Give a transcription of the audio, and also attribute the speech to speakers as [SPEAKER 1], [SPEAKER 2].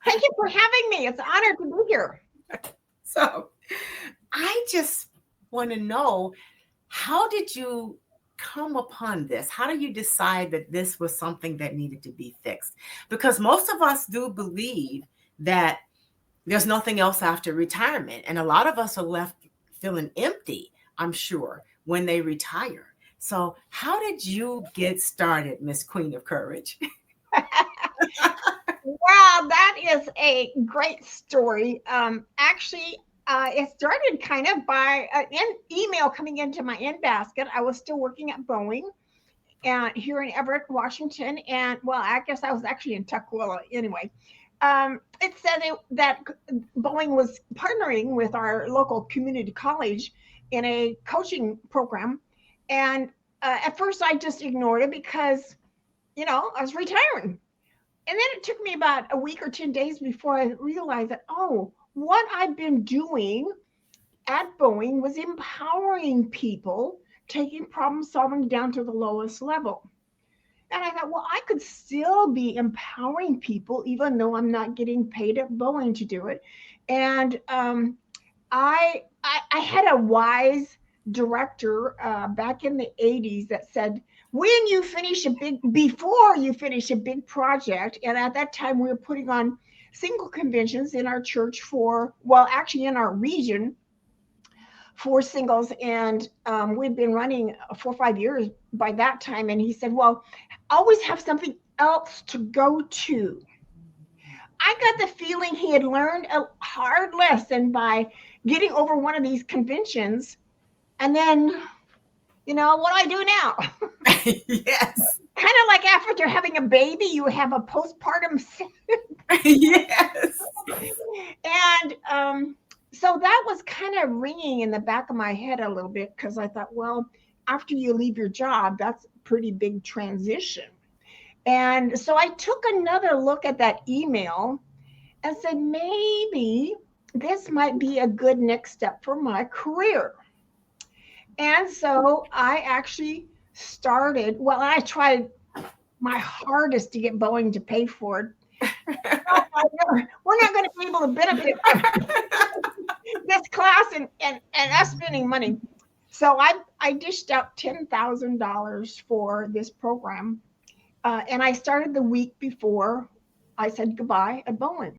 [SPEAKER 1] Thank you for having me. It's an honor to be here.
[SPEAKER 2] So I just want to know, how did you come upon this? How do you decide that this was something that needed to be fixed? Because most of us do believe that there's nothing else after retirement. And a lot of us are left feeling empty, I'm sure, when they retire. So, how did you get started, Miss Queen of Courage?
[SPEAKER 1] Wow, that is a great story. Actually, it started kind of by an email coming into my in basket. I was still working at Boeing and here in Everett, Washington, and well, I guess I was actually in Tukwila anyway. It said that Boeing was partnering with our local community college in a coaching program, and at first I just ignored it because I was retiring. And then it took me about a week or 10 days before I realized that, oh, what I've been doing at Boeing was empowering people, taking problem solving down to the lowest level. And I thought, well, I could still be empowering people even though I'm not getting paid at Boeing to do it. And I had a wise director back in the 80s that said, before you finish a big project, and at that time we were putting on single conventions in our church actually in our region for singles, and we'd been running 4 or 5 years by that time. And he said, well, always have something else to go to. I got the feeling he had learned a hard lesson by getting over one of these conventions. And then, what do I do now?
[SPEAKER 2] Yes.
[SPEAKER 1] Kind of like after having a baby, you have a postpartum.
[SPEAKER 2] Yes.
[SPEAKER 1] And so that was kind of ringing in the back of my head a little bit because I thought, well, after you leave your job, that's a pretty big transition. And so I took another look at that email and said, maybe this might be a good next step for my career. And so I actually I tried my hardest to get Boeing to pay for it. We're not going to be able to benefit from this class and us spending money. So I dished out $10,000 for this program. And I started the week before I said goodbye at Boeing.